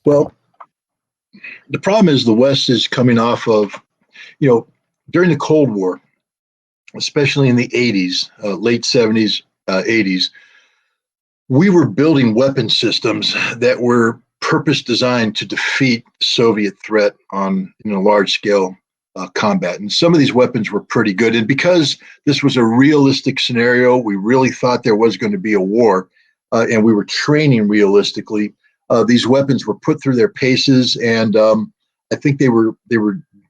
Well, the problem is the West is coming off of, you know, during the Cold War, especially in the 80s, late 70s, 80s, we were building weapon systems that were purpose designed to defeat the Soviet threat on large scale combat. And some of these weapons were pretty good. And because this was a realistic scenario, we really thought there was going to be a war, and we were training realistically. These weapons were put through their paces, and I think they were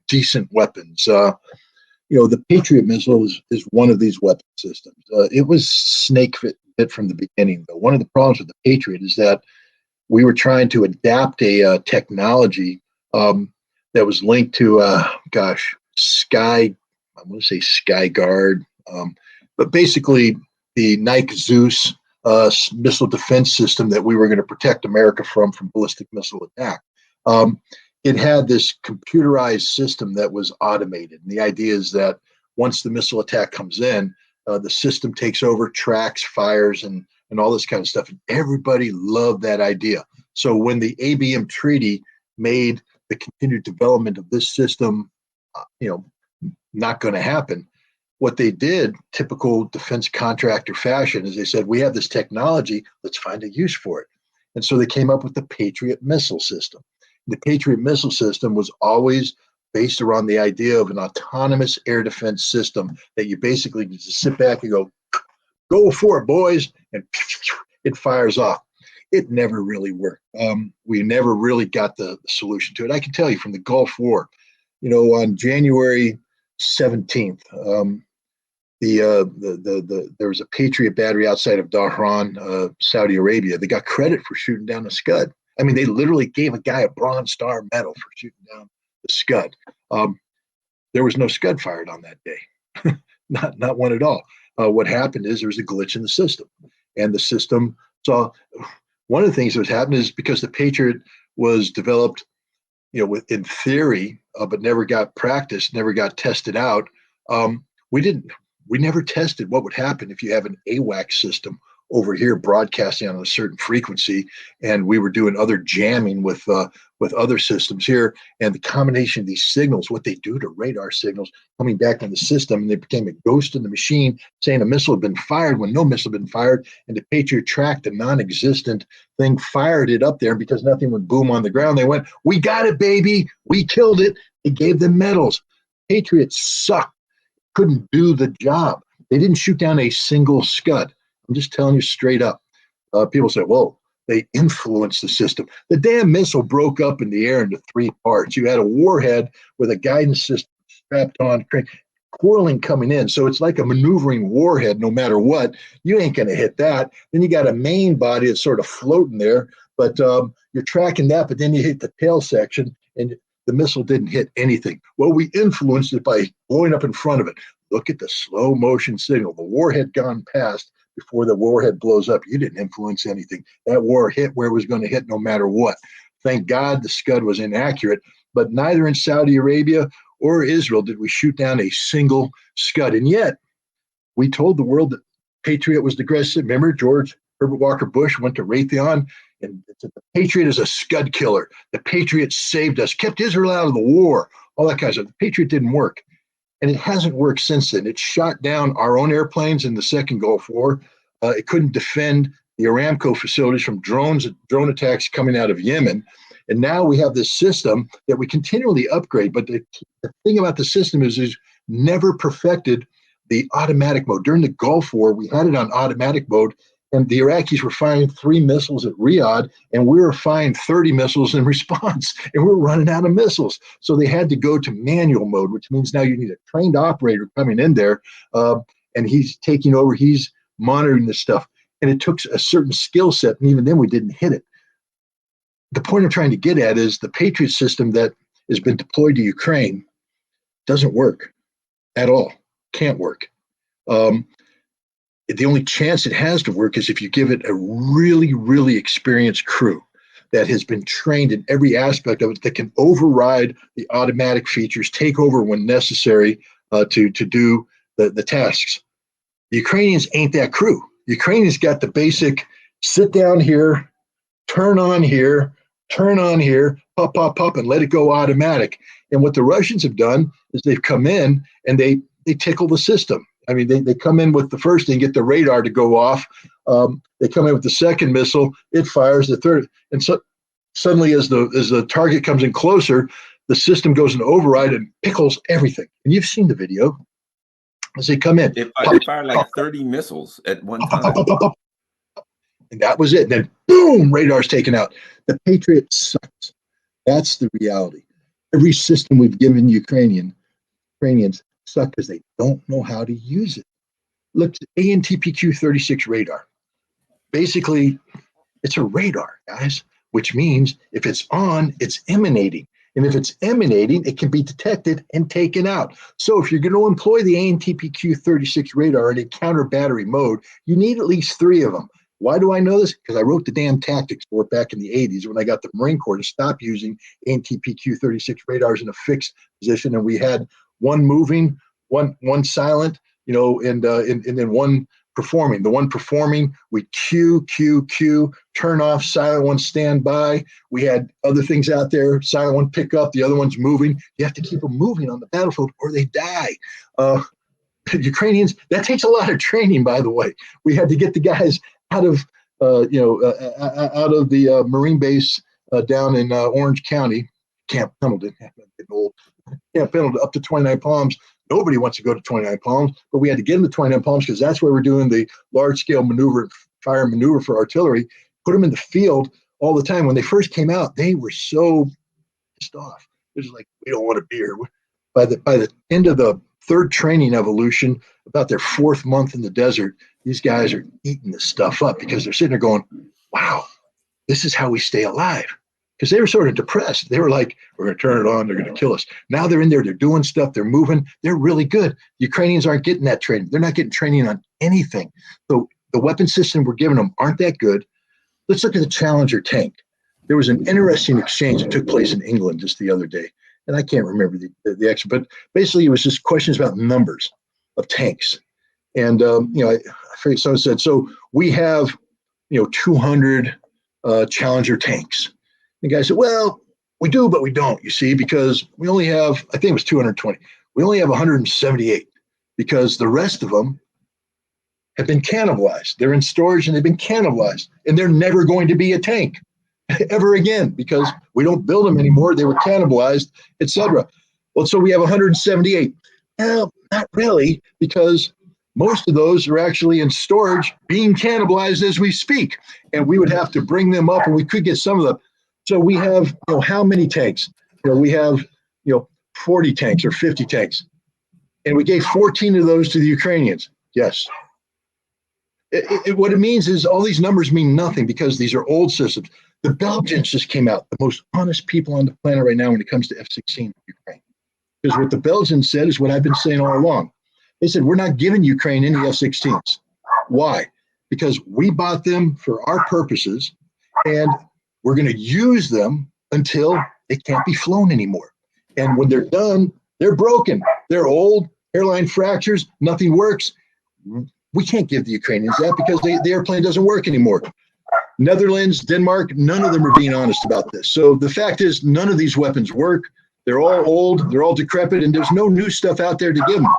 decent weapons. The Patriot missile is one of these weapon systems. It was snake fit from the beginning, though. One of the problems with the Patriot is that we were trying to adapt a technology that was linked to, I'm going to say Sky Guard, but basically the Nike Zeus missile defense system that we were going to protect America from ballistic missile attack. It had this computerized system that was automated. And the idea is that once the missile attack comes in, the system takes over, tracks, fires, and all this kind of stuff. And everybody loved that idea. So when the ABM Treaty made the continued development of this system, not going to happen, what they did, typical defense contractor fashion, is they said, we have this technology, let's find a use for it. And so they came up with the Patriot missile system. The Patriot missile system was always based around the idea of an autonomous air defense system that you basically just sit back and go for it, boys, and it fires off. It never really worked. We never really got the solution to it. I can tell you from the Gulf War, on January 17th, there was a Patriot battery outside of Dhahran, Saudi Arabia. They got credit for shooting down a Scud. I mean, they literally gave a guy a Bronze Star medal for shooting down the Scud. There was no Scud fired on that day, not one at all. What happened is there was a glitch in the system, and the system saw one of the things that was happening is because the Patriot was developed, in theory, but never got practiced, never got tested out. We never tested what would happen if you have an AWACS system over here broadcasting on a certain frequency, and we were doing other jamming with other systems here, and the combination of these signals, what they do to radar signals coming back on the system, and they became a ghost in the machine saying a missile had been fired when no missile had been fired, and the Patriot tracked a non-existent thing, fired it up there, and because nothing would boom on the ground, they went, we got it, baby, we killed it. They gave them medals. Patriots sucked, couldn't do the job. They didn't shoot down a single Scud. I'm just telling you straight up. People say, well, they influenced the system. The damn missile broke up in the air into three parts. You had a warhead with a guidance system strapped on, whirling coming in. So it's like a maneuvering warhead no matter what. You ain't going to hit that. Then you got a main body that's sort of floating there, but you're tracking that, but then you hit the tail section, and the missile didn't hit anything. Well, we influenced it by blowing up in front of it. Look at the slow motion signal. The warhead gone past before the warhead blows up. You didn't influence anything. That war hit where it was going to hit no matter what. Thank God the Scud was inaccurate, but neither in Saudi Arabia or Israel did we shoot down a single Scud. And yet we told the world that Patriot was the aggressive. Remember, George Herbert Walker Bush went to Raytheon and said, the Patriot is a Scud killer. The Patriot saved us, kept Israel out of the war, all that kind of stuff. The Patriot didn't work. And it hasn't worked since then. It shot down our own airplanes in the second Gulf War. It couldn't defend the Aramco facilities from drone attacks coming out of Yemen. And now we have this system that we continually upgrade. But the thing about the system is never perfected the automatic mode. During the Gulf War, we had it on automatic mode, and the Iraqis were firing 3 missiles at Riyadh, and we were firing 30 missiles in response, and we're running out of missiles. So they had to go to manual mode, which means now you need a trained operator coming in there, and he's taking over, he's monitoring this stuff. And it took a certain skill set, and even then we didn't hit it. The point I'm trying to get at is the Patriot system that has been deployed to Ukraine doesn't work at all, can't work. The only chance it has to work is if you give it a really, really experienced crew that has been trained in every aspect of it, that can override the automatic features, take over when necessary to do the tasks. The Ukrainians ain't that crew. The Ukrainians got the basic sit down here, turn on here, turn on here, pop, pop, pop, and let it go automatic. And what the Russians have done is they've come in and they tickle the system. I mean, they come in with the first thing, get the radar to go off. They come in with the second missile, it fires the third, and so suddenly, as the target comes in closer, the system goes into override and pickles everything. And you've seen the video as they come in. It fired like 30 missiles at one time. And that was it. And then boom, radar's taken out. The Patriot sucks. That's the reality. Every system we've given Ukrainians suck because they don't know how to use it. Look at ANTPQ-36 radar. Basically, it's a radar, guys, which means if it's on, it's emanating. And if it's emanating, it can be detected and taken out. So if you're going to employ the ANTPQ-36 radar in a counter battery mode, you need at least 3 of them. Why do I know this? Because I wrote the damn tactics for it back in the 80s when I got the Marine Corps to stop using ANTPQ-36 radars in a fixed position. And we had one moving, one silent, and then one performing. The one performing, we Q, turn off, silent one stand by. We had other things out there, silent one pick up, the other one's moving. You have to keep them moving on the battlefield or they die. Ukrainians, that takes a lot of training, by the way. We had to get the guys out of the Marine base down in Orange County, Camp Pendleton, Camp Pendleton, up to 29 Palms. Nobody wants to go to 29 Palms, but we had to get them to 29 Palms because that's where we're doing the large-scale maneuver, fire maneuver for artillery. Put them in the field all the time. When they first came out, they were so pissed off. It was like, we don't want to be here. By the end of the 3rd training evolution, about their 4th month in the desert, these guys are eating this stuff up because they're sitting there going, wow, this is how we stay alive. Because they were sort of depressed. They were like, we're going to turn it on. They're going to kill us. Now they're in there. They're doing stuff. They're moving. They're really good. Ukrainians aren't getting that training. They're not getting training on anything. So the weapon system we're giving them aren't that good. Let's look at the Challenger tank. There was an interesting exchange that took place in England just the other day. And I can't remember the actual, but basically it was just questions about numbers of tanks. And, I forget, someone said, so we have, 200 Challenger tanks. The guy said, well, we do, but we don't, you see, because we only have, I think it was 220. We only have 178 because the rest of them have been cannibalized. They're in storage and they've been cannibalized, and they're never going to be a tank ever again because we don't build them anymore. They were cannibalized, etc. Well, so we have 178. Well, not really, because most of those are actually in storage being cannibalized as we speak. And we would have to bring them up, and we could get some of them. So we have, how many tanks? We have, 40 tanks or 50 tanks. And we gave 14 of those to the Ukrainians. Yes. What it means is all these numbers mean nothing because these are old systems. The Belgians just came out, the most honest people on the planet right now when it comes to F-16 in Ukraine. Because what the Belgians said is what I've been saying all along. They said, we're not giving Ukraine any F-16s. Why? Because we bought them for our purposes, and we're going to use them until they can't be flown anymore. And when they're done, they're broken. They're old, airline fractures, nothing works. We can't give the Ukrainians that because the airplane doesn't work anymore. Netherlands, Denmark, none of them are being honest about this. So the fact is, none of these weapons work. They're all old, they're all decrepit, and there's no new stuff out there to give them.